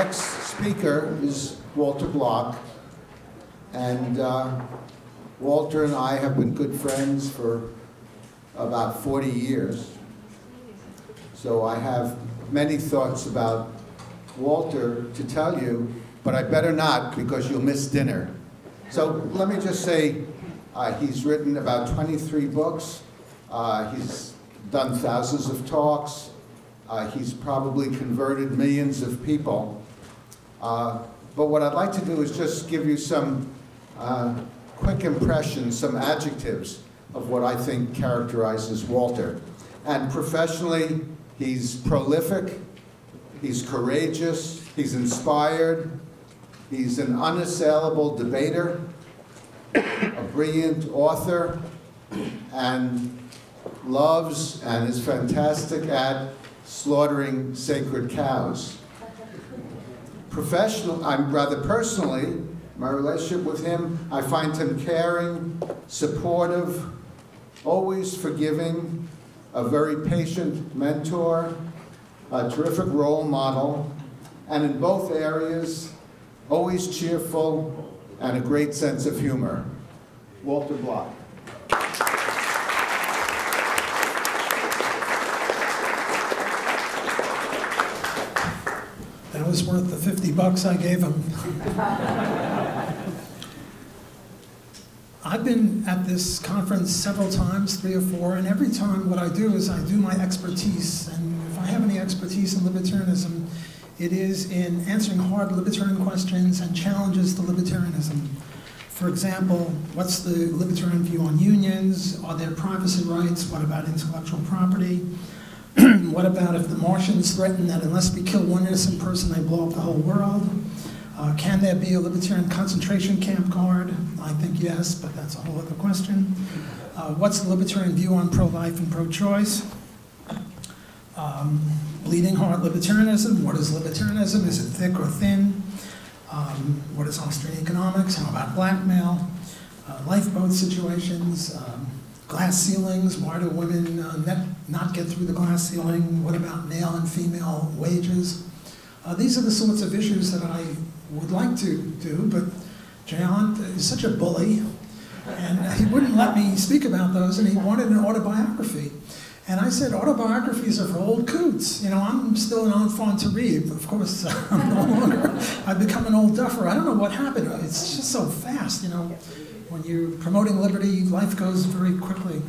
next speaker is Walter Block, and Walter and I have been good friends for about 40 years. So I have many thoughts about Walter to tell you, but I better not because you'll miss dinner. So let me just say, he's written about 23 books. He's done thousands of talks. He's probably converted millions of people. But what I'd like to do is just give you some quick impressions, some adjectives of what I think characterizes Walter. And professionally, he's prolific, he's courageous, he's inspired, he's an unassailable debater, a brilliant author, and loves and is fantastic at slaughtering sacred cows. Personally, my relationship with him, I find him caring, supportive, always forgiving, a very patient mentor, a terrific role model, and in both areas, always cheerful and a great sense of humor. Walter Block. That was worth the $50 I gave him. I've been at this conference several times, 3 or 4, and every time what I do is I do my expertise. And if I have any expertise in libertarianism, it is in answering hard libertarian questions and challenges to libertarianism. For example, what's the libertarian view on unions? Are there privacy rights? What about intellectual property? What about if the Martians threaten that unless we kill one innocent person, they blow up the whole world? Can there be a libertarian concentration camp guard? I think yes, but that's a whole other question. What's the libertarian view on pro-life and pro-choice? Bleeding heart libertarianism. What is libertarianism? Is it thick or thin? What is Austrian Economics? How about blackmail? Lifeboat situations. Glass ceilings. Why do women not get through the glass ceiling? What about male and female wages? These are the sorts of issues that I would like to do, but Jayant is such a bully, and he wouldn't let me speak about those, and he wanted an autobiography. And I said, autobiographies are for old coots. You know, I'm still an enfant terrible. Of course, I'm no longer. I've become an old duffer. I don't know what happened. It's just so fast, you know. When you're promoting liberty, life goes very quickly.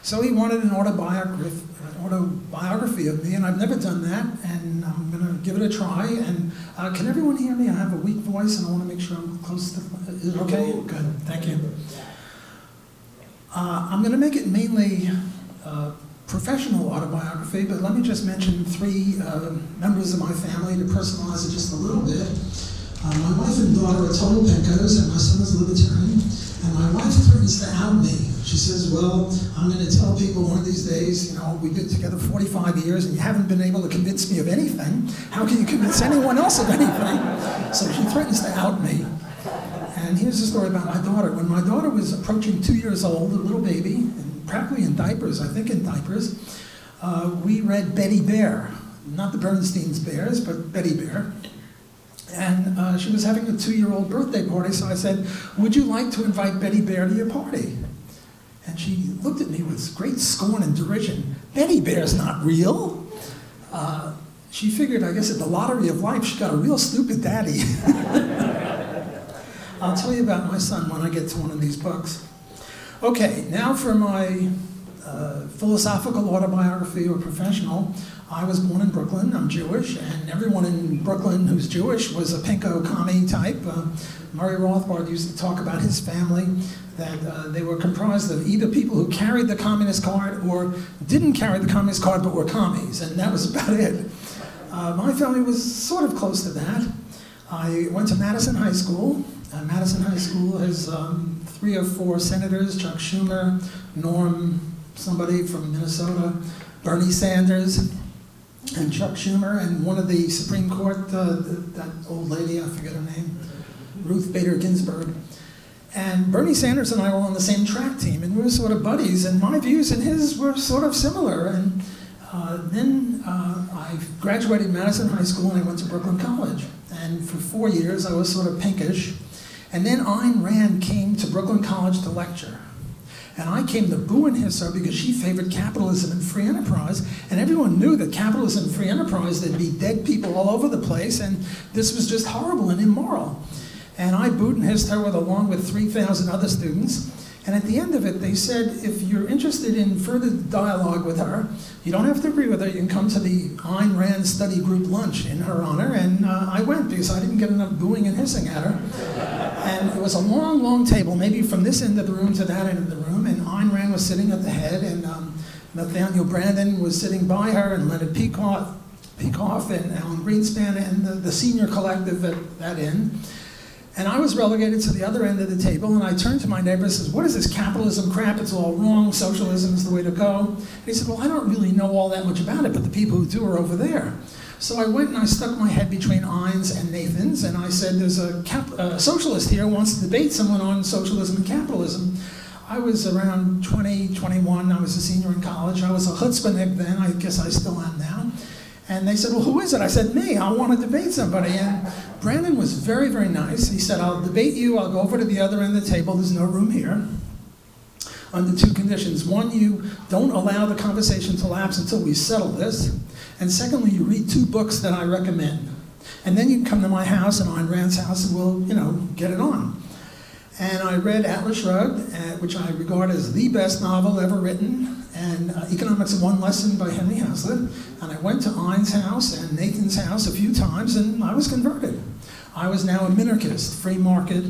So he wanted an autobiography of me, and I've never done that, and I'm going to give it a try. And can everyone hear me? I have a weak voice, and I want to make sure I'm close to. Is it okay? Good. Thank you. I'm going to make it mainly professional autobiography, but let me just mention 3 members of my family to personalize it just a little bit. My wife and daughter are total pinkos, and my son is a libertarian. And my wife threatens to out me. She says, well, I'm going to tell people one of these days, you know, we've been together 45 years and you haven't been able to convince me of anything. How can you convince anyone else of anything? So she threatens to out me. And here's the story about my daughter. When my daughter was approaching 2 years old, a little baby, and practically in diapers, I think in diapers, we read Betty Bear. Not the Bernstein's Bears, but Betty Bear. And she was having a 2-year-old birthday party, so I said, would you like to invite Betty Bear to your party? And she looked at me with great scorn and derision. Betty Bear's not real. She figured, I guess, at the lottery of life, she got a real stupid daddy. I'll tell you about my son when I get to one of these books. Okay, now for my philosophical autobiography or professional. I was born in Brooklyn, I'm Jewish, and everyone in Brooklyn who's Jewish was a pinko commie type. Murray Rothbard used to talk about his family, that they were comprised of either people who carried the communist card or didn't carry the communist card but were commies, and that was about it. My family was sort of close to that. I went to Madison High School. Madison High School has 3 or 4 senators, Chuck Schumer, Norm, somebody from Minnesota, Bernie Sanders, and Chuck Schumer, and one of the Supreme Court, that old lady, I forget her name, Ruth Bader Ginsburg. And Bernie Sanders and I were on the same track team, and we were sort of buddies, and my views and his were sort of similar. And Then I graduated Madison High School and I went to Brooklyn College. And for 4 years I was sort of pinkish. And then Ayn Rand came to Brooklyn College to lecture. And I came to boo and hiss her because she favored capitalism and free enterprise. And everyone knew that capitalism and free enterprise, there'd be dead people all over the place, and this was just horrible and immoral. And I booed and hissed her along with 3,000 other students. And at the end of it, they said, if you're interested in further dialogue with her, you don't have to agree with her, you can come to the Ayn Rand study group lunch in her honor. And I went because I didn't get enough booing and hissing at her. And it was a long, long table, maybe from this end of the room to that end of the room. And Ayn Rand was sitting at the head, and Nathaniel Branden was sitting by her, and Leonard Peikoff and Alan Greenspan, and the senior collective at that end. And I was relegated to the other end of the table, and I turned to my neighbor and said, what is this capitalism crap? It's all wrong. Socialism is the way to go. And he said, well, I don't really know all that much about it, but the people who do are over there. So I went and I stuck my head between Ayn's and Nathan's, and I said, there's a socialist here who wants to debate someone on socialism and capitalism. I was around 20, 21. I was a senior in college. I was a chutzpahnik then. I guess I still am now. And they said, well, who is it? I said, me. I want to debate somebody. And Brandon was very, very nice. He said, I'll debate you. I'll go over to the other end of the table. There's no room here. Under two conditions. One, you don't allow the conversation to lapse until we settle this. And secondly, you read 2 books that I recommend. And then you can come to my house and Ayn Rand's house and we'll, get it on. And I read Atlas Shrugged, which I regard as the best novel ever written, and Economics in One Lesson by Henry Hazlitt. And I went to Ayn's house and Nathan's house a few times, and I was converted. I was now a minarchist, free market.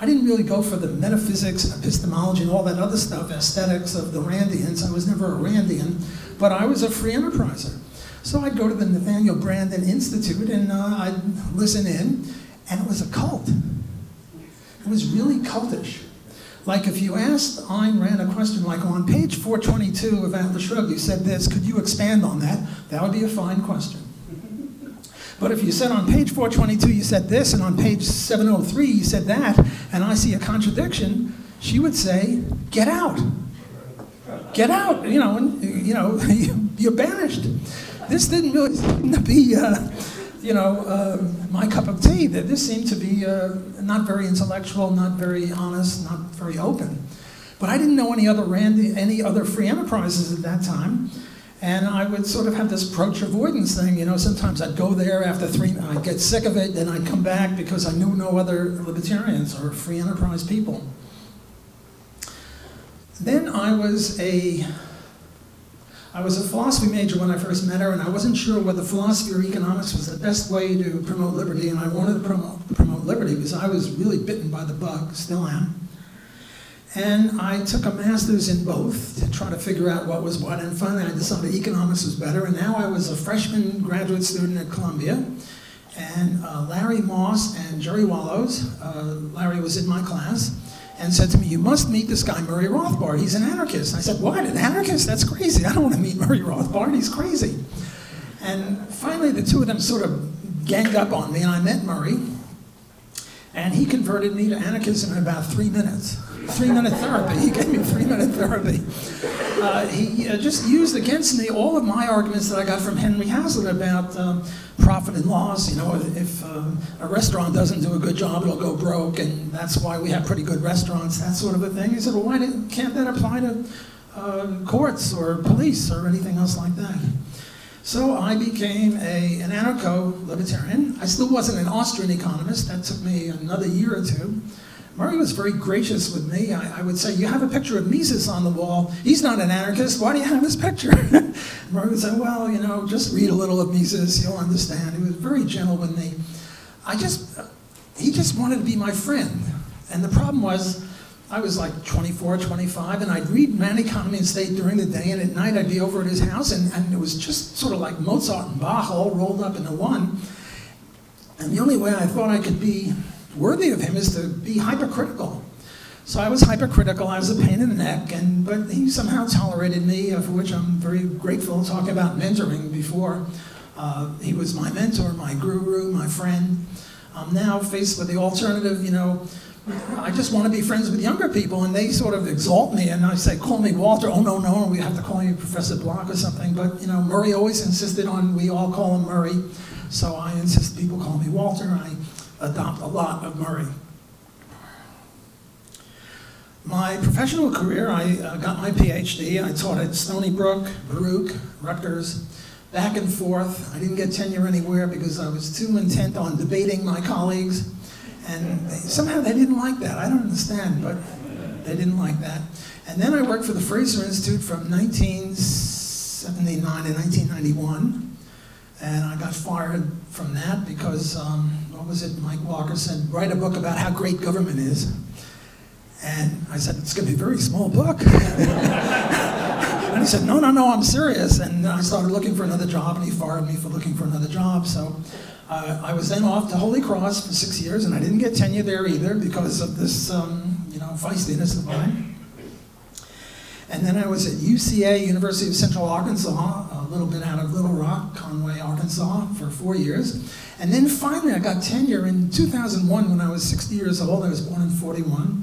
I didn't really go for the metaphysics and epistemology and all that other stuff, aesthetics of the Randians. I was never a Randian, but I was a free enterpriser. So I'd go to the Nathaniel Branden Institute, and I'd listen in, and it was a cult. It was really cultish. Like if you asked Ayn Rand a question like, on page 422 of Atlas Shrugged, you said this, could you expand on that? That would be a fine question. But if you said on page 422 you said this, and on page 703 you said that, and I see a contradiction, she would say, get out. Get out, you're banished. This didn't really seem to be, my cup of tea. That this seemed to be not very intellectual, not very honest, not very open. But I didn't know any other free enterprises at that time. And I would sort of have this approach avoidance thing. Sometimes I'd go there after I'd get sick of it, and I'd come back because I knew no other libertarians or free enterprise people. Then I was a philosophy major when I first met her, and I wasn't sure whether philosophy or economics was the best way to promote liberty, and I wanted to promote liberty because I was really bitten by the bug, still am. And I took a master's in both to try to figure out what was what, and finally I decided economics was better, and now I was a freshman graduate student at Columbia, and Larry Moss and Jerry Wallows, Larry was in my class, and said to me, you must meet this guy, Murray Rothbard. He's an anarchist. I said, what, an anarchist? That's crazy. I don't want to meet Murray Rothbard. He's crazy. And finally, the two of them sort of ganged up on me, and I met Murray. And he converted me to anarchism in about 3 minutes. 3-minute therapy. He gave me 3-minute therapy. He just used against me all of my arguments that I got from Henry Hazlitt about profit and loss. If a restaurant doesn't do a good job, it'll go broke, and that's why we have pretty good restaurants, that sort of a thing. He said, well, why can't that apply to courts or police or anything else like that? So I became an anarcho-libertarian. I still wasn't an Austrian economist. That took me another year or 2. Murray was very gracious with me. I would say, you have a picture of Mises on the wall. He's not an anarchist. Why do you have his picture? Murray would say, well, just read a little of Mises. You'll understand. He was very gentle with me. He just wanted to be my friend. And the problem was, I was like 24, 25, and I'd read Man, Economy, and State during the day, and at night I'd be over at his house, and it was just sort of like Mozart and Bach all rolled up into one. And the only way I thought I could be worthy of him is to be hypercritical. So I was hypercritical. I was a pain in the neck, but he somehow tolerated me, for which I'm very grateful. Talking about mentoring before, he was my mentor, my guru, my friend. I'm now faced with the alternative. I just want to be friends with younger people, and they sort of exalt me, and I say, call me Walter. Oh, no, no, we have to call you Professor Block or something. But, you know, Murray always insisted on, we all call him Murray, so I insist people call me Walter. I adopt a lot of Murray. My professional career, I got my PhD. I taught at Stony Brook, Baruch, Rutgers, back and forth. I didn't get tenure anywhere because I was too intent on debating my colleagues. And somehow they didn't like that. I don't understand, but they didn't like that. And then I worked for the Fraser Institute from 1979 to 1991. And I got fired from that because, what was it, Mike Walker said, write a book about how great government is. And I said, it's going to be a very small book. And he said, no, no, no, I'm serious. And I started looking for another job, and he fired me for looking for another job. So I was then off to Holy Cross for 6 years, and I didn't get tenure there either because of this, you know, feistiness of mine. And then I was at UCA, University of Central Arkansas, a little bit out of Little Rock, Conway, Arkansas, for 4 years. And then finally I got tenure in 2001 when I was 60 years old. I was born in 41.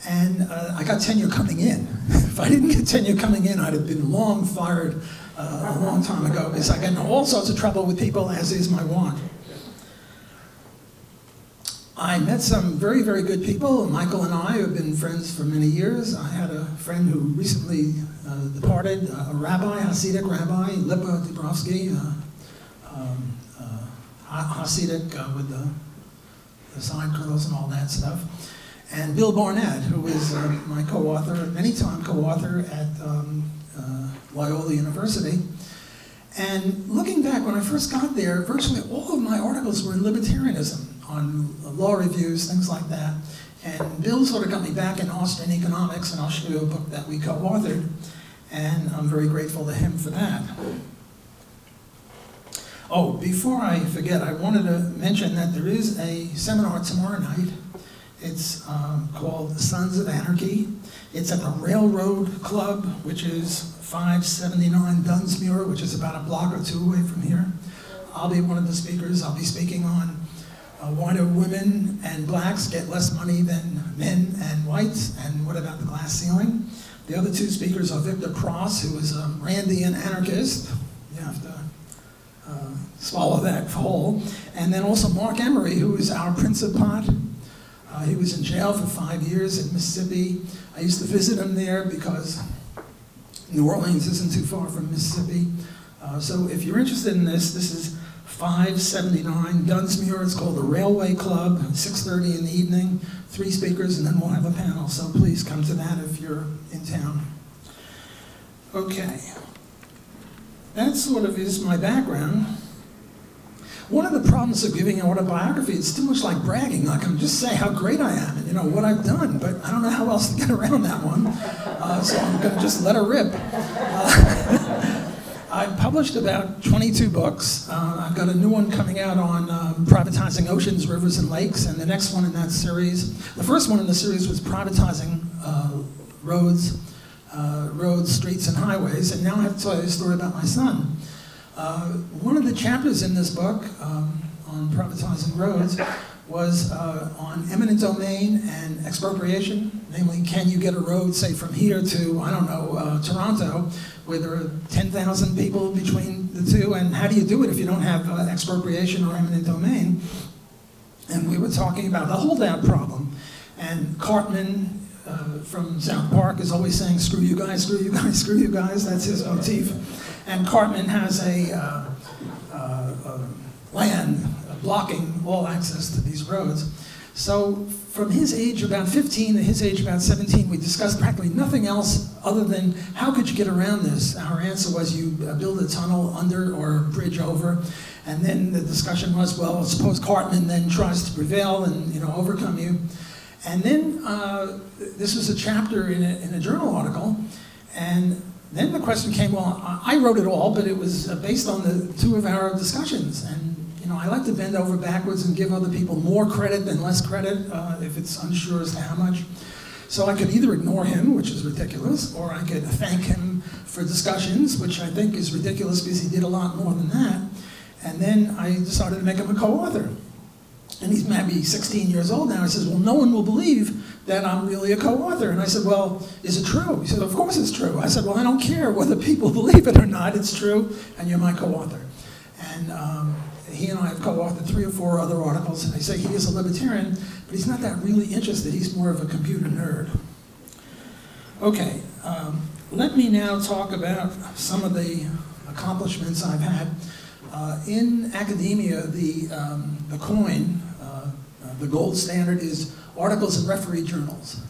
And I got tenure coming in. If I didn't get tenure coming in, I'd have been long fired a long time ago, because I got in all sorts of trouble with people, as is my wont. I met some very, very good people. Michael and I have been friends for many years. I had a friend who recently departed, a rabbi, Hasidic rabbi, Lipa Dubrovsky, Hasidic with the side curls and all that stuff. And Bill Barnett, who is my co-author, many-time co-author at Loyola University. And looking back, when I first got there, virtually all of my articles were in libertarianism, on law reviews, things like that. And Bill sort of got me back in Austrian Economics, and I'll show you a book that we co-authored. And I'm very grateful to him for that. Oh, before I forget, I wanted to mention that there is a seminar tomorrow night. It's called Sons of Anarchy. It's at the Railroad Club, which is 579 Dunsmuir, which is about a block or two away from here. I'll be one of the speakers. I'll be speaking on why do women and blacks get less money than men and whites, and what about the glass ceiling? The other two speakers are Victor Cross, who is a Randian anarchist. You have to swallow that whole. And then also Mark Emery, who is our Principate. He was in jail for 5 years in Mississippi. I used to visit him there because New Orleans isn't too far from Mississippi. So if you're interested in this, this is 579 Dunsmuir. It's called the Railway Club, 6:30 in the evening, 3 speakers, and then we'll have a panel. So please come to that if you're in town. Okay. That sort of is my background. One of the problems of giving an autobiography, it's too much like bragging. I can just say how great I am and, you know, what I've done, but I don't know how else to get around that one. So I'm going to just let her rip. I've published about 22 books. I've got a new one coming out on privatizing oceans, rivers, and lakes, and the next one in that series. The first one in the series was privatizing roads, streets, and highways, and now I have to tell you a story about my son. One of the chapters in this book on privatizing roads was on eminent domain and expropriation. Namely, can you get a road, say, from here to, I don't know, Toronto, where there are 10,000 people between the two, and how do you do it if you don't have expropriation or eminent domain? And we were talking about the holdout problem. And Cartman from South Park is always saying, screw you guys, screw you guys, screw you guys. That's his motif. And Cartman has a land blocking all access to these roads. So from his age about 15 to his age about 17, we discussed practically nothing else other than how could you get around this? Our answer was you build a tunnel under or a bridge over. And then the discussion was, well, suppose Cartman then tries to prevail and, you know, overcome you. And then this was a chapter in a journal article. And then the question came, well, I wrote it all, but it was based on the 2 of our discussions. And you know, I like to bend over backwards and give other people more credit than less credit if it's unsure as to how much. So I could either ignore him, which is ridiculous, or I could thank him for discussions, which I think is ridiculous because he did a lot more than that. And then I decided to make him a co-author. And he's maybe 16 years old now. He says, well, no one will believe that I'm really a co-author. And I said, well, is it true? He said, of course it's true. I said, well, I don't care whether people believe it or not. It's true, and you're my co-author. And he and I have co-authored 3 or 4 other articles, and they say he is a libertarian, but he's not that really interested. He's more of a computer nerd. Okay, let me now talk about some of the accomplishments I've had. In academia, the coin, the gold standard is articles in referee journals.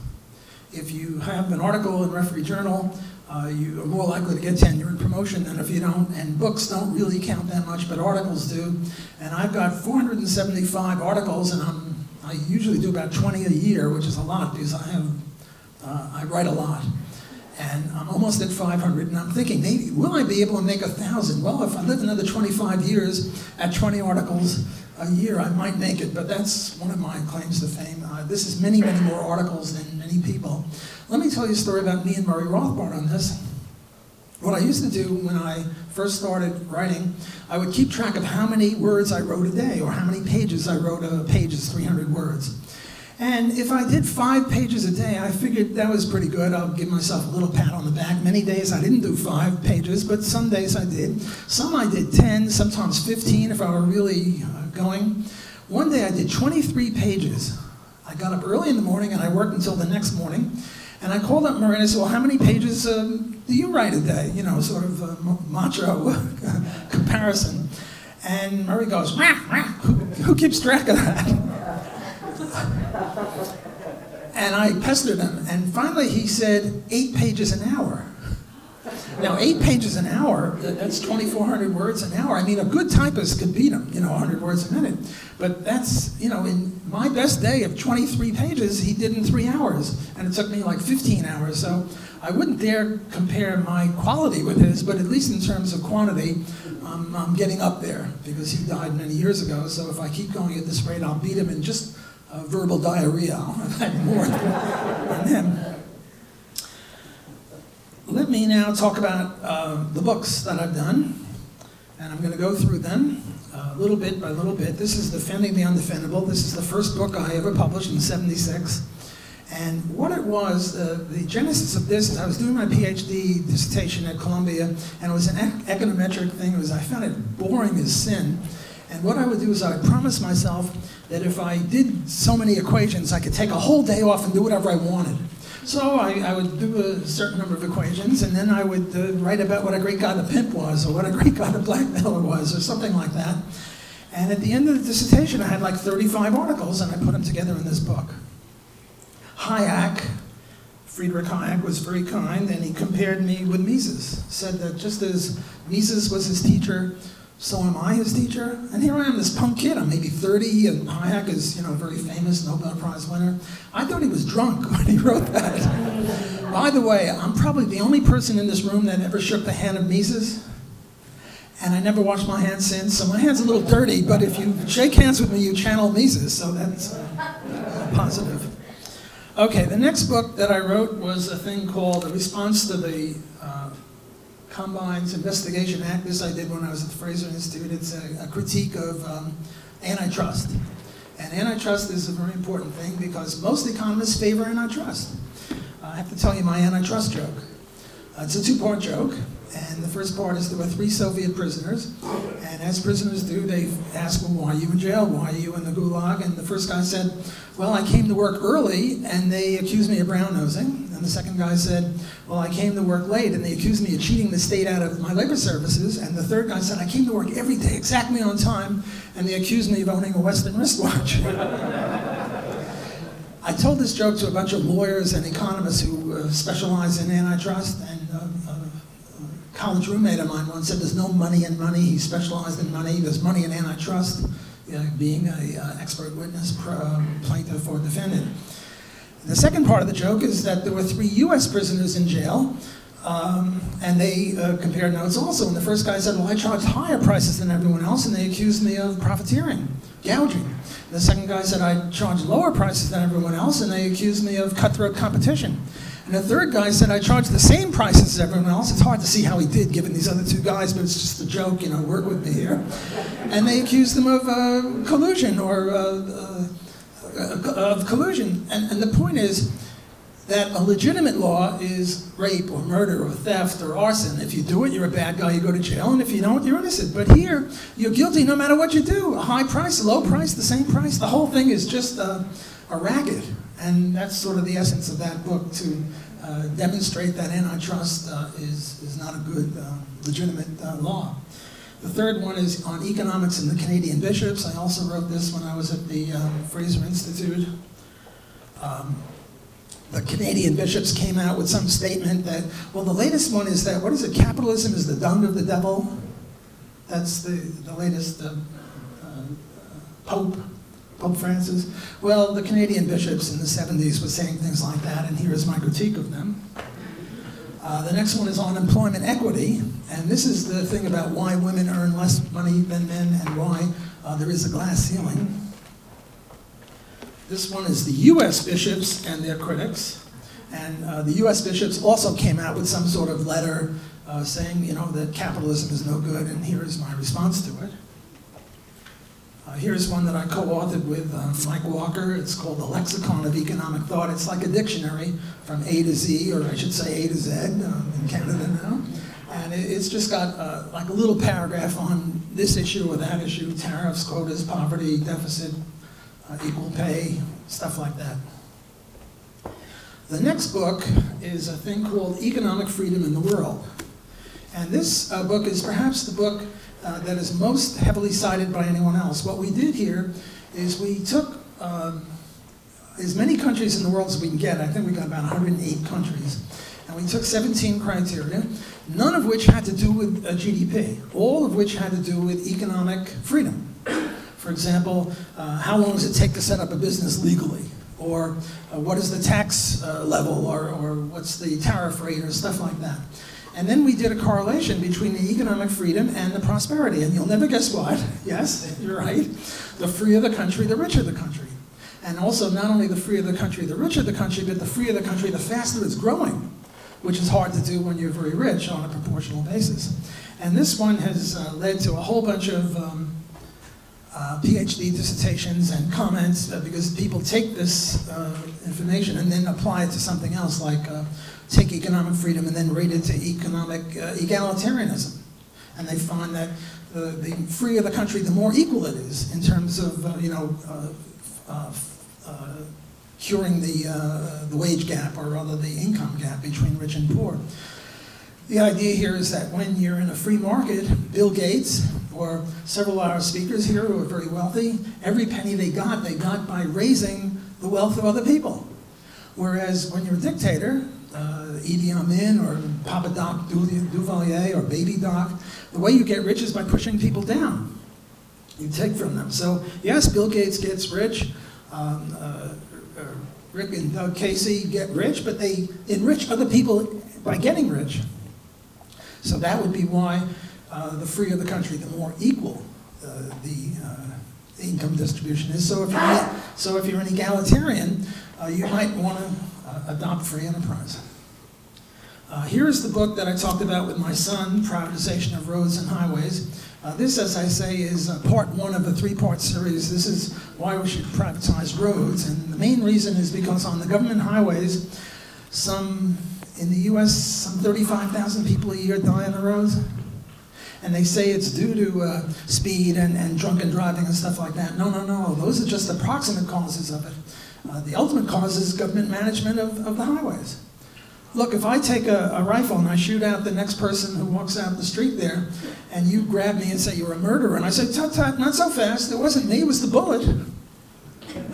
If you have an article in referee journal, you are more likely to get tenure and promotion than if you don't, and books don't really count that much, but articles do. And I've got 475 articles, and I usually do about 20 a year, which is a lot because I write a lot. And I'm almost at 500, and I'm thinking, maybe, will I be able to make 1,000? Well, if I live another 25 years at 20 articles a year, I might make it, but that's one of my claims to fame. This is many, many more articles than many people. Let me tell you a story about me and Murray Rothbard on this. What I used to do when I first started writing, I would keep track of how many words I wrote a day, or how many pages I wrote. A page is 300 words. And if I did 5 pages a day, I figured that was pretty good. I'll give myself a little pat on the back. Many days I didn't do 5 pages, but some days I did. Some I did 10, sometimes 15 if I were really going. One day I did 23 pages. I got up early in the morning and I worked until the next morning. And I called up Murray and I said, well, how many pages do you write a day? You know, sort of macho comparison. And Murray goes, wah, wah. Who keeps track of that? And I pestered him, and finally he said 8 pages an hour. Now 8 pages an hour, that's 2,400 words an hour. I mean, a good typist could beat him, 100 words a minute. But that's, in my best day of 23 pages, he did in 3 hours, and it took me like 15 hours. So I wouldn't dare compare my quality with his, but at least in terms of quantity, I'm getting up there, because he died many years ago. So if I keep going at this rate, I'll beat him in just verbal diarrhea. I've had more than him. Let me now talk about the books that I've done, and I'm going to go through them little bit by little bit. This is Defending the Undefendable. This is the first book I ever published in '76. And what it was, the genesis of this is I was doing my PhD dissertation at Columbia, and it was an econometric thing. I found it boring as sin. And what I would do is I would promise myself that if I did so many equations, I could take a whole day off and do whatever I wanted. So I would do a certain number of equations, and then I would write about what a great guy the pimp was, or what a great guy the blackmailer was, or something like that. And at the end of the dissertation, I had like 35 articles, and I put them together in this book. Friedrich Hayek was very kind, and he compared me with Mises. Said that just as Mises was his teacher, so am I his teacher. And here I am, this punk kid. I'm maybe 30, and Hayek is, a very famous Nobel Prize winner. I thought he was drunk when he wrote that. By the way, I'm probably the only person in this room that ever shook the hand of Mises. And I never washed my hands since, so my hand's a little dirty, but if you shake hands with me, you channel Mises, so that's positive. Okay, the next book that I wrote was a thing called A Response to the Combine's Investigation Act. This I did when I was at the Fraser Institute. It's a critique of antitrust. And antitrust is a very important thing because most economists favor antitrust. I have to tell you my antitrust joke. It's a 2-part joke. And the first part is there were 3 Soviet prisoners. And as prisoners do, they ask, well, why are you in jail? Why are you in the gulag? And the first guy said, well, I came to work early, and they accused me of brown-nosing. And the second guy said, well, I came to work late, and they accused me of cheating the state out of my labor services. And the third guy said, I came to work every day, exactly on time, and they accused me of owning a Western wristwatch. I told this joke to a bunch of lawyers and economists who specialize in antitrust, and a college roommate of mine once said there's no money in money. He specialized in money. There's money in antitrust, being an expert witness, plaintiff, or defendant. The second part of the joke is that there were 3 US prisoners in jail, and they compared notes also. And the first guy said, well, I charged higher prices than everyone else, and they accused me of profiteering, gouging. The second guy said, I charged lower prices than everyone else, and they accused me of cutthroat competition. And the third guy said, I charge the same prices as everyone else. It's hard to see how he did, given these other two guys, but it's just a joke, you know, work with me here. And they accused him of collusion or of collusion. And the point is that a legitimate law is rape or murder or theft or arson. If you do it, you're a bad guy, you go to jail, and if you don't, you're innocent. But here, you're guilty no matter what you do. A high price, a low price, the same price. The whole thing is just a racket. And that's sort of the essence of that book, to demonstrate that antitrust is not a good, legitimate law. The third one is on economics and the Canadian bishops. I also wrote this when I was at the Fraser Institute. The Canadian bishops came out with some statement that, well, the latest one is that, what is it, capitalism is the dung of the devil? That's the latest Pope Francis. Well, the Canadian bishops in the 70s were saying things like that, and here's my critique of them. The next one is on employment equity, and this is the thing about why women earn less money than men and why there is a glass ceiling. This one is the US bishops and their critics, and the US bishops also came out with some sort of letter saying, you know, that capitalism is no good, and here is my response to it. Here's one that I co-authored with Mike Walker. It's called the Lexicon of Economic Thought. It's like a dictionary from A to Z, or I should say A to Z in Canada now. And it's just got like a little paragraph on this issue or that issue, tariffs, quotas, poverty, deficit, equal pay, stuff like that. The next book is a thing called Economic Freedom in the World. And this book is perhaps the book that is most heavily cited by anyone else. What we did here is we took as many countries in the world as we can get. I think we got about 108 countries. And we took 17 criteria, none of which had to do with GDP, all of which had to do with economic freedom. For example, how long does it take to set up a business legally? Or what is the tax level, or what's the tariff rate, or stuff like that. And then we did a correlation between the economic freedom and the prosperity. And you'll never guess what. Yes, you're right. The freer the country, the richer the country. And also, not only the freer the country, the richer the country, but the freer the country, the faster it's growing, which is hard to do when you're very rich on a proportional basis. And this one has led to a whole bunch of PhD dissertations and comments because people take this information and then apply it to something else, like take economic freedom and then rate it to economic egalitarianism. And they find that the freer the country, the more equal it is in terms of curing the wage gap, or rather the income gap between rich and poor. The idea here is that when you're in a free market, Bill Gates or several of our speakers here who are very wealthy, every penny they got by raising the wealth of other people. Whereas when you're a dictator, Idi Amin or Papa Doc Duvalier or Baby Doc, the way you get rich is by pushing people down. You take from them. So yes, Bill Gates gets rich. Rick and Doug Casey get rich, but they enrich other people by getting rich. So that would be why the freer the country, the more equal the income distribution is. So if you're an egalitarian, you might want to adopt free enterprise. Here's the book that I talked about with my son, Privatization of Roads and Highways. This, as I say, is part one of a three-part series. This is why we should privatize roads. And the main reason is because on the government highways, in the US, some 35,000 people a year die on the roads. And they say it's due to speed and drunken driving and stuff like that. No, no, no. Those are just approximate causes of it. The ultimate cause is government management of the highways. Look, if I take a rifle and I shoot out the next person who walks out the street there, and you grab me and say you're a murderer, and I say, tut, tut, not so fast, it wasn't me, it was the bullet.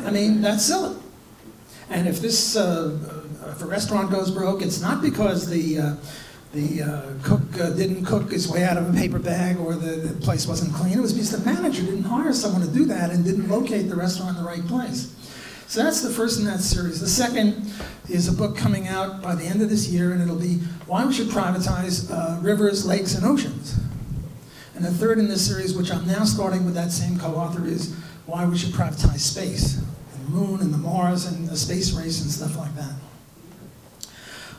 I mean, that's silly. And if this, if a restaurant goes broke, it's not because the cook didn't cook his way out of a paper bag or the place wasn't clean, it was because the manager didn't hire someone to do that and didn't locate the restaurant in the right place. So that's the first in that series. The second is a book coming out by the end of this year, and it'll be why we should privatize rivers, lakes, and oceans. And the third in this series, which I'm now starting with that same co-author, is why we should privatize space, and the moon, and the Mars, and the space race, and stuff like that.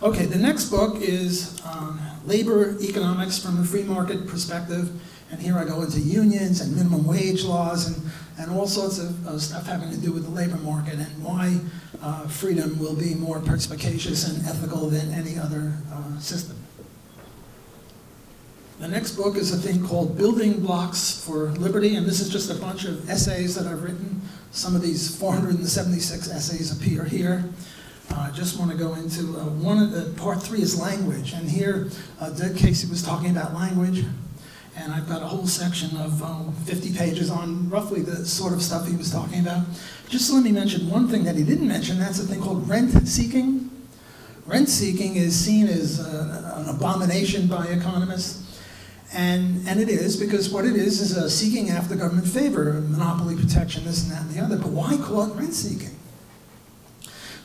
Okay, the next book is Labor Economics from a Free Market Perspective. And here I go into unions and minimum wage laws and all sorts of stuff having to do with the labor market and why freedom will be more perspicacious and ethical than any other system. The next book is a thing called Building Blocks for Liberty, and this is just a bunch of essays that I've written. Some of these 476 essays appear here. I just want to go into part 3 is language, and here Dick Casey was talking about language. And I've got a whole section of 50 pages on roughly the sort of stuff he was talking about. Just let me mention one thing that he didn't mention. That's a thing called rent-seeking. Rent-seeking is seen as an abomination by economists. And it is, because what it is seeking after government favor, monopoly protection, this and that and the other. But why call it rent-seeking?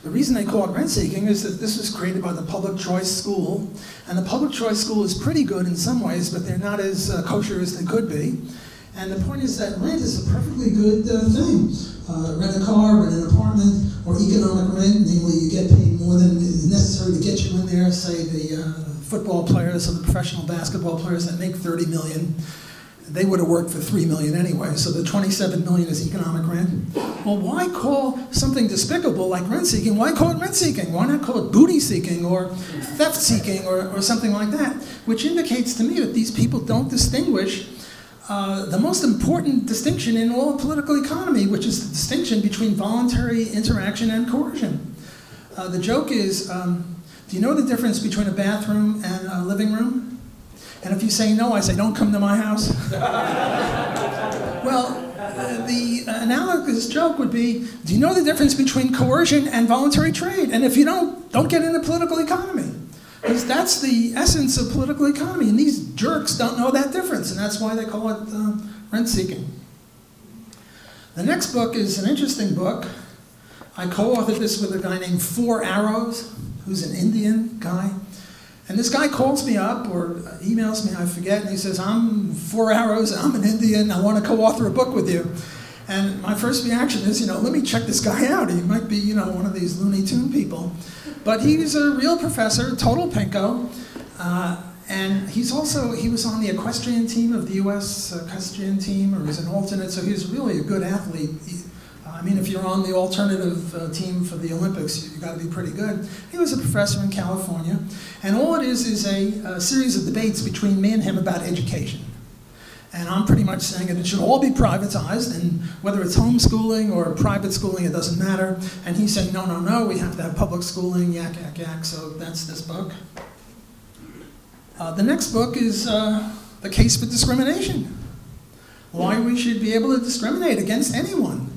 The reason they call it rent-seeking is that this was created by the public choice school, and the public choice school is pretty good in some ways, but they're not as kosher as they could be. And the point is that rent is a perfectly good thing. Rent a car, rent an apartment, or economic rent, namely you get paid more than is necessary to get you in there, say the football players or the professional basketball players that make $30 million. They would have worked for $3 million anyway, so the $27 million is economic rent. Well, why call something despicable like rent-seeking, why call it rent-seeking? Why not call it booty-seeking or theft-seeking or something like that? Which indicates to me that these people don't distinguish the most important distinction in all political economy, which is the distinction between voluntary interaction and coercion. The joke is, do you know the difference between a bathroom and a living room? And if you say no, I say, don't come to my house. Well, the analogous joke would be, do you know the difference between coercion and voluntary trade? And if you don't get into political economy. Because that's the essence of political economy. And these jerks don't know that difference. And that's why they call it rent-seeking. The next book is an interesting book. I co-authored this with a guy named Four Arrows, who's an Indian guy. And this guy calls me up or emails me, I forget, and he says, I'm Four Arrows, I'm an Indian, I want to co-author a book with you. And my first reaction is, let me check this guy out. He might be, one of these Looney Tune people. But he's a real professor, total pinko. And he was on the equestrian team of the US equestrian team, or was an alternate, so he's really a good athlete. I mean, if you're on the alternative team for the Olympics, you've got to be pretty good. He was a professor in California. And all it is a series of debates between me and him about education. And I'm pretty much saying that it should all be privatized, and whether it's homeschooling or private schooling, it doesn't matter. And he's saying, no, no, no, we have to have public schooling, yak, yak, yak. So that's this book. The next book is The Case for Discrimination. Why we should be able to discriminate against anyone.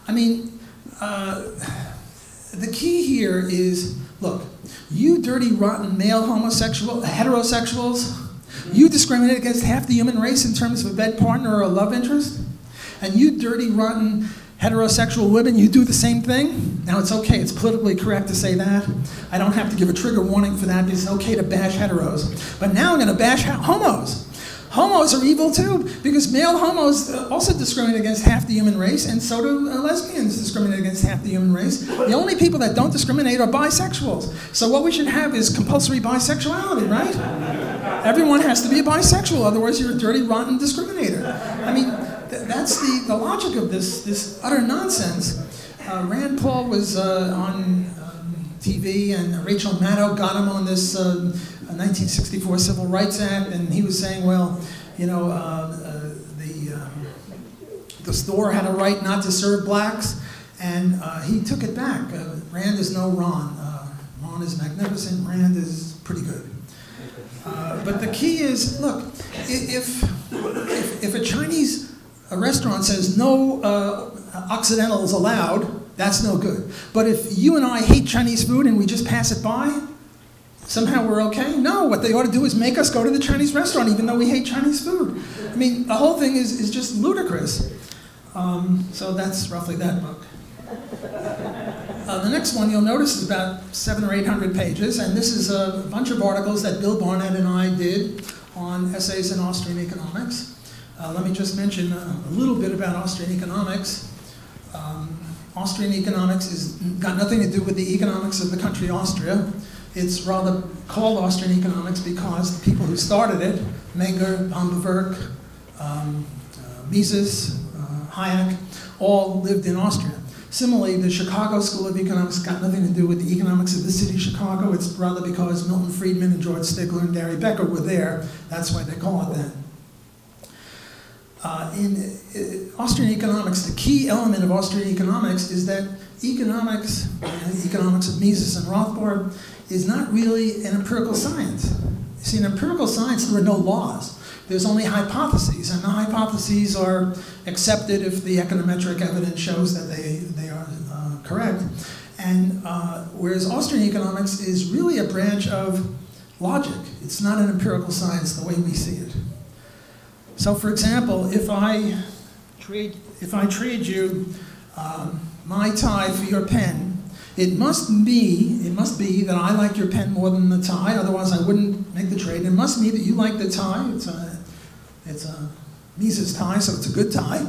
I mean, the key here is, look, you dirty, rotten male heterosexuals, you discriminate against half the human race in terms of a bed partner or a love interest, and you dirty, rotten heterosexual women, you do the same thing. Now it's okay, it's politically correct to say that. I don't have to give a trigger warning for that because it's okay to bash heteros. But now I'm going to bash homos. Homos are evil too, because male homos also discriminate against half the human race, and so do lesbians discriminate against half the human race. The only people that don't discriminate are bisexuals. So what we should have is compulsory bisexuality, right? Everyone has to be a bisexual, otherwise you're a dirty, rotten discriminator. I mean, that's the logic of this utter nonsense. Rand Paul was on TV, and Rachel Maddow got him on this 1964 Civil Rights Act, and he was saying, well, the store had a right not to serve blacks, and he took it back. Rand is no Ron. Ron is magnificent. Rand is pretty good. But the key is, look, if a Chinese restaurant says no Occidentals allowed, that's no good. But if you and I hate Chinese food and we just pass it by, somehow we're okay? No, what they ought to do is make us go to the Chinese restaurant even though we hate Chinese food. I mean, the whole thing is just ludicrous. So that's roughly that book. The next one you'll notice is about 700 or 800 pages, and this is a bunch of articles that Bill Barnett and I did on essays in Austrian economics. Let me just mention a little bit about Austrian economics. Austrian economics has got nothing to do with the economics of the country Austria. It's rather called Austrian Economics because the people who started it, Menger, Bamberg, Mises, Hayek, all lived in Austria. Similarly, the Chicago School of Economics got nothing to do with the economics of the city of Chicago. It's rather because Milton Friedman and George Stigler and Gary Becker were there. That's why they call it that. In Austrian economics, the key element of Austrian economics is that economics, economics of Mises and Rothbard, is not really an empirical science. You see, in empirical science, there are no laws. There's only hypotheses, and the hypotheses are accepted if the econometric evidence shows that they are correct. And whereas Austrian economics is really a branch of logic. It's not an empirical science the way we see it. So, for example, if I trade you my tie for your pen, it must be that I like your pen more than the tie, otherwise I wouldn't make the trade. It must be that you like the tie. It's a Mises tie, so it's a good tie.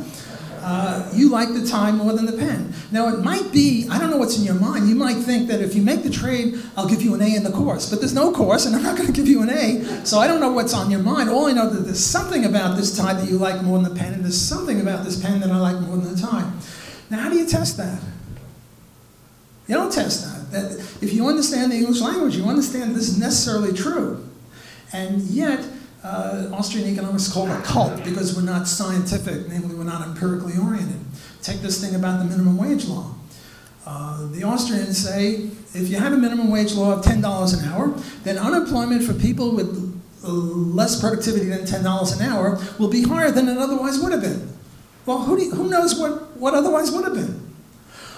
You like the tie more than the pen. Now it might be, I don't know what's in your mind, you might think that if you make the trade, I'll give you an A in the course. But there's no course, and I'm not going to give you an A, so I don't know what's on your mind. All I know is that there's something about this tie that you like more than the pen, and there's something about this pen that I like more than the tie. Now how do you test that? You don't test that. If you understand the English language, you understand this is necessarily true. And yet, Austrian economics is called a cult because we're not scientific, namely we're not empirically oriented. Take this thing about the minimum wage law. The Austrians say, if you have a minimum wage law of $10 an hour, then unemployment for people with less productivity than $10 an hour will be higher than it otherwise would have been. Well, who knows what otherwise would have been?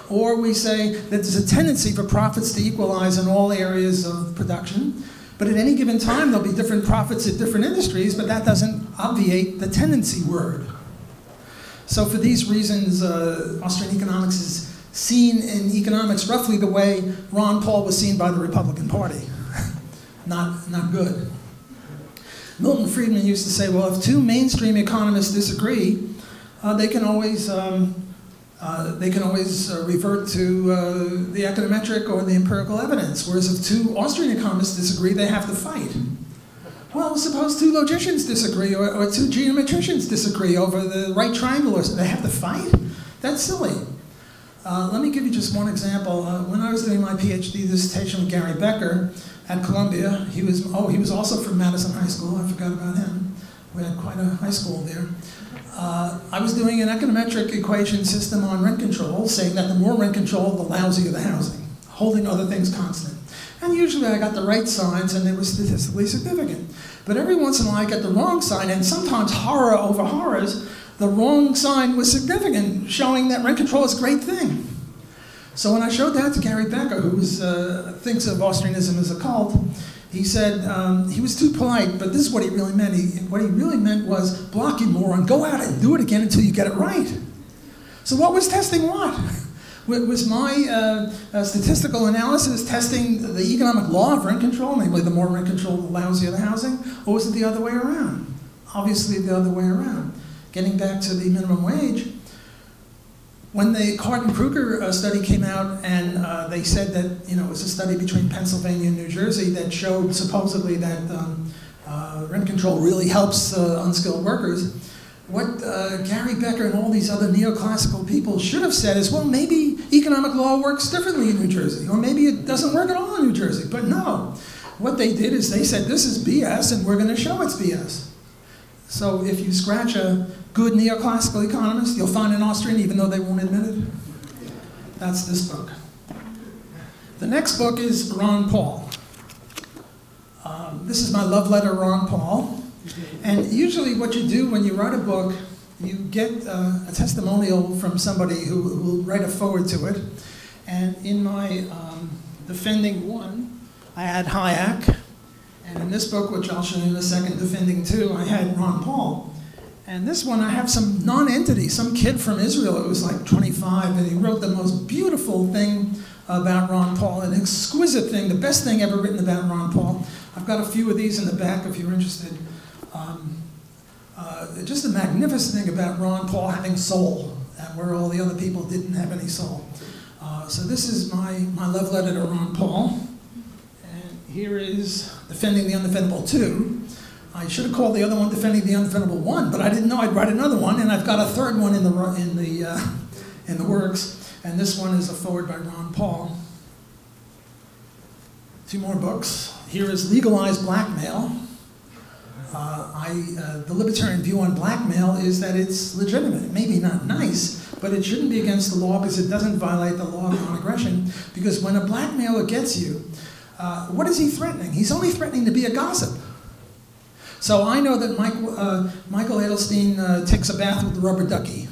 Or we say that there's a tendency for profits to equalize in all areas of production, but at any given time there'll be different profits at different industries, but that doesn't obviate the tendency word. So for these reasons, Austrian economics is seen in economics roughly the way Ron Paul was seen by the Republican Party. Not good. Milton Friedman used to say, well, if two mainstream economists disagree, they can always revert to the econometric or the empirical evidence, whereas if two Austrian economists disagree, they have to fight. Well, suppose two logicians disagree or two geometricians disagree over the right triangle, or they have to fight? That's silly. Let me give you just one example. When I was doing my PhD dissertation with Gary Becker at Columbia, he was also from Madison High School. I forgot about him. We had quite a high school there. I was doing an econometric equation system on rent control, saying that the more rent control, the lousier the housing, holding other things constant. And usually I got the right signs and they were statistically significant. But every once in a while I get the wrong sign, and sometimes horror over horrors, the wrong sign was significant, showing that rent control is a great thing. So when I showed that to Gary Becker, who thinks of Austrianism as a cult, he said he was too polite, but this is what he really meant. What he really meant was, block, you moron, go out and do it again until you get it right. So what was testing what? Was my statistical analysis testing the economic law of rent control, namely the more rent control, the lousier the housing, or was it the other way around? Obviously the other way around. Getting back to the minimum wage, when the Carden-Kruger study came out and they said that it was a study between Pennsylvania and New Jersey that showed supposedly that rent control really helps unskilled workers, what Gary Becker and all these other neoclassical people should have said is, well, maybe economic law works differently in New Jersey, or maybe it doesn't work at all in New Jersey. But no, what they did is they said, this is BS and we're going to show it's BS. So if you scratch a good neoclassical economist, you'll find an Austrian even though they won't admit it. That's this book. The next book is Ron Paul. This is my love letter, Ron Paul. And usually what you do when you write a book, you get a testimonial from somebody who will write a foreword to it. And in my Defending 1, I had Hayek. And in this book, which I'll show you in a second, Defending 2, I had Ron Paul. And this one, I have some non-entity, some kid from Israel who was like 25, and he wrote the most beautiful thing about Ron Paul, an exquisite thing, the best thing ever written about Ron Paul. I've got a few of these in the back if you're interested. Just a magnificent thing about Ron Paul having soul, and where all the other people didn't have any soul. So this is my love letter to Ron Paul. And here is Defending the Undefendable 2. I should have called the other one Defending the Undefendable 1, but I didn't know I'd write another one, and I've got a third one in the works. And this one is a foreword by Ron Paul. 2 more books. Here is Legalized Blackmail. The libertarian view on blackmail is that it's legitimate. It may be not nice, but it shouldn't be against the law because it doesn't violate the law of non-aggression. Because when a blackmailer gets you, what is he threatening? He's only threatening to be a gossip. So I know that Michael Edelstein takes a bath with the rubber ducky.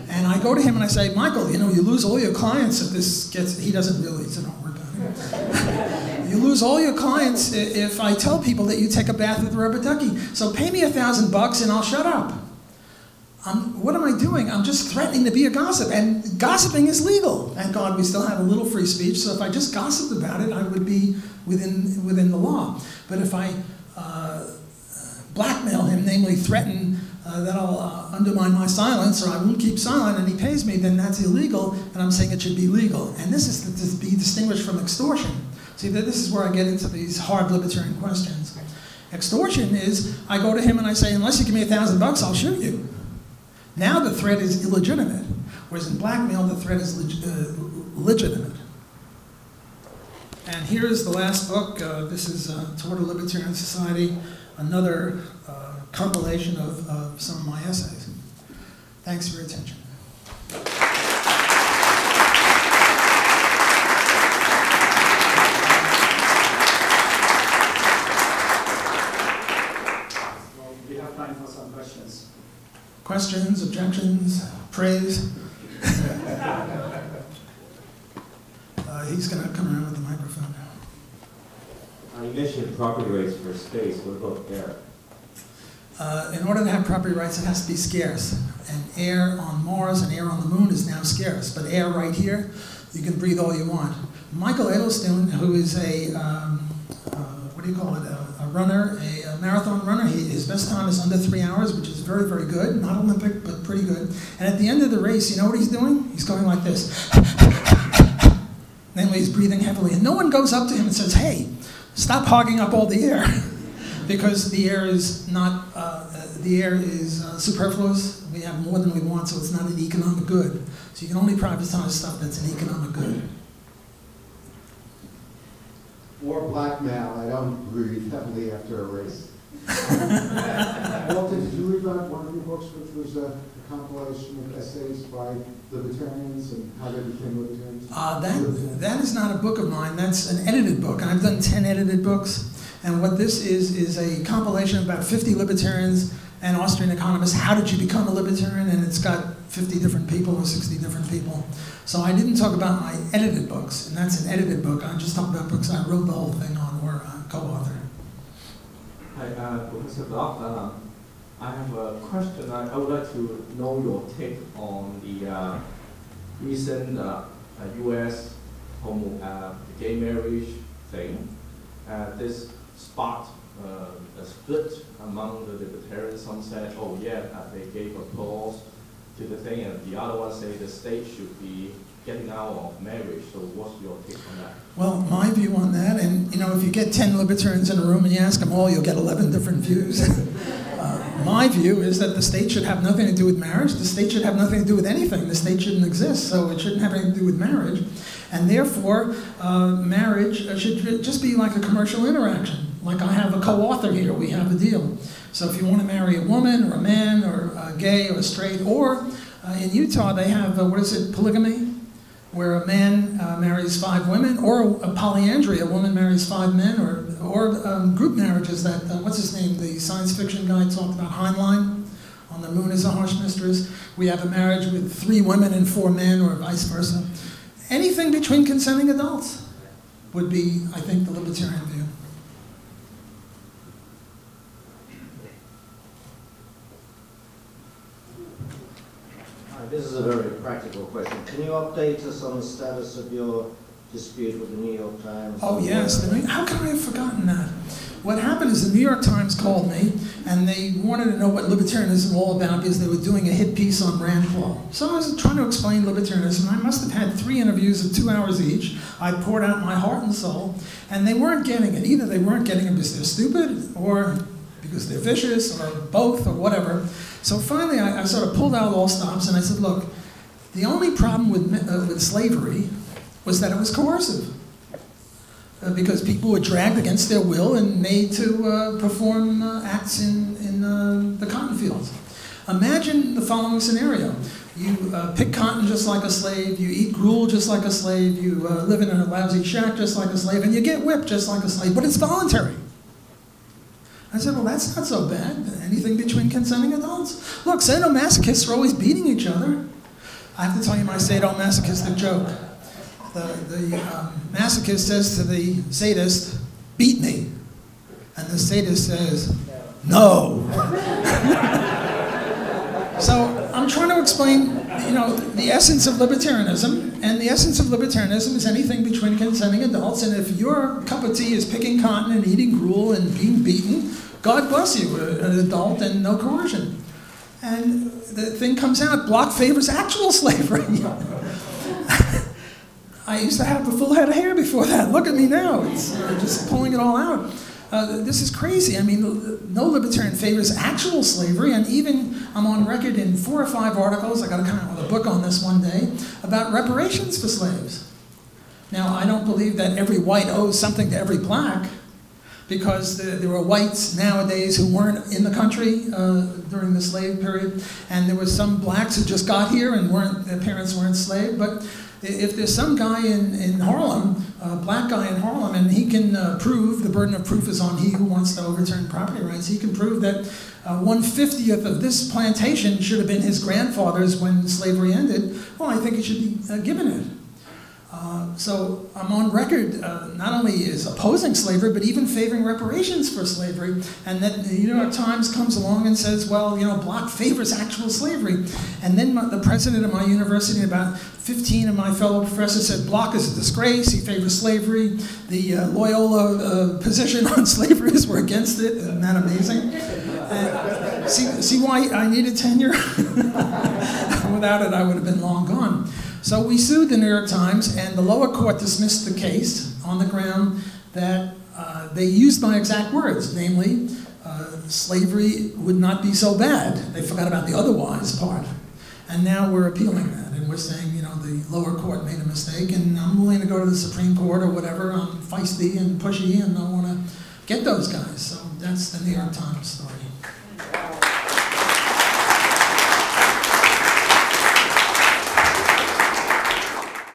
And I go to him and I say, Michael, you know, you lose all your clients if this gets, he doesn't really, so don't worry about it. You lose all your clients if I tell people that you take a bath with the rubber ducky. So pay me $1,000 and I'll shut up. What am I doing? I'm just threatening to be a gossip. And gossiping is legal. Thank God we still have a little free speech. So if I just gossiped about it, I would be within the law. But if I blackmail him, namely threaten that I'll undermine my silence or I won't keep silent and he pays me, then that's illegal, and I'm saying it should be legal. And this is to be distinguished from extortion. See, this is where I get into these hard libertarian questions. Extortion is, I go to him and I say, unless you give me $1,000, I'll shoot you. Now the threat is illegitimate, whereas in blackmail the threat is legitimate. And here is the last book. This is Toward a Libertarian Society, another compilation of some of my essays. Thanks for your attention. Well, we have time for some questions. Questions, objections, praise? He's going to come around with the microphone now. You mentioned property rights for space. What about air? In order to have property rights, it has to be scarce. And air on Mars and air on the moon is now scarce. But air right here, you can breathe all you want. Michael Edelstein, who is a, what do you call it, a runner, a marathon runner, his best time is under 3 hours, which is very, very good. Not Olympic, but pretty good. And at the end of the race, you know what he's doing? He's going like this. Namely, he's breathing heavily. And no one goes up to him and says, hey, stop hogging up all the air. Because the air is not, superfluous. We have more than we want, so it's not an economic good. So you can only privatize stuff that's an economic good. Or blackmail. I don't breathe heavily after a race. Walter, did you read one of your books, which was a compilation of essays by libertarians and how they became libertarians? That is not a book of mine. That's an edited book. I've done 10 edited books. And what this is a compilation of about 50 libertarians and Austrian economists. How did you become a libertarian? And it's got 50 different people or 60 different people. So I didn't talk about my edited books, and that's an edited book. I just talked about books I wrote the whole thing on or co-authored. Hi, Professor Bloch. I have a question. I would like to know your take on the recent U.S. gay marriage thing. This sparked a split among the libertarians. Some said, oh yeah, they gave applause to the thing, and the other ones say the state should be getting out of marriage. So what's your take on that? Well, my view on that, and you know, if you get 10 libertarians in a room and you ask them all, you'll get 11 different views. My view is that the state should have nothing to do with marriage. The state should have nothing to do with anything. The state shouldn't exist, so it shouldn't have anything to do with marriage. And therefore, marriage should just be like a commercial interaction. Like I have a co-author here, we have a deal. So if you want to marry a woman or a man or a gay or a straight, or in Utah they have, what is it, polygamy? Where a man marries 5 women, or a polyandry, a woman marries 5 men, or group marriages that, what's his name, the science fiction guy talked about, Heinlein, on the moon is a harsh mistress. We have a marriage with 3 women and 4 men, or vice versa. Anything between consenting adults would be, I think, the libertarian view. This is a very practical question. Can you update us on the status of your dispute with the New York Times? Oh yes, how could I have forgotten that? what happened is the New York Times called me, and they wanted to know what libertarianism was all about because they were doing a hit piece on Rand Paul. So I was trying to explain libertarianism. I must have had 3 interviews of 2 hours each. I poured out my heart and soul, and they weren't getting it. Either they weren't getting it because they're stupid, or because they're vicious, or both, or whatever. So finally, I sort of pulled out all stops, and I said, look, the only problem with slavery was that it was coercive. Because people were dragged against their will and made to perform acts in the cotton fields. Imagine the following scenario. You pick cotton just like a slave, you eat gruel just like a slave, you live in a lousy shack just like a slave, and you get whipped just like a slave, but it's voluntary. I said, well, that's not so bad. Anything between consenting adults? Look, sadomasochists are always beating each other. I have to tell you my sadomasochistic joke. The masochist says to the sadist, beat me. And the sadist says, no. So I'm trying to explain, the essence of libertarianism. And the essence of libertarianism is anything between consenting adults. And if your cup of tea is picking cotton and eating gruel and being beaten, God bless you, an adult and no coercion. And the thing comes out, Block favors actual slavery. I used to have a full head of hair before that. Look at me now. It's just pulling it all out. This is crazy. I mean, no libertarian favors actual slavery, and even I'm on record in 4 or 5 articles, I got to come out with a book on this one day, about reparations for slaves. Now, I don't believe that every white owes something to every black, because there were whites nowadays who weren't in the country during the slave period, and there were some blacks who just got here and their parents weren't enslaved. But if there's some guy in Harlem, a black guy in Harlem, and he can prove, the burden of proof is on he who wants to overturn property rights, he can prove that 1/50th of this plantation should have been his grandfather's when slavery ended, well, I think he should be given it. So I'm on record not only as opposing slavery, but even favoring reparations for slavery. And then the New York Times comes along and says, well, Block favors actual slavery. And then the president of my university, about 15 of my fellow professors said, Block is a disgrace, he favors slavery. The Loyola position on slavery is we're against it. Isn't that amazing? See why I needed tenure? Without it, I would have been long gone. So we sued the New York Times, and the lower court dismissed the case on the ground that they used my exact words, namely, slavery would not be so bad. They forgot about the otherwise part. And now we're appealing that, and we're saying, the lower court made a mistake, and I'm willing to go to the Supreme Court or whatever. I'm feisty and pushy, and I want to get those guys. So that's the New York Times story.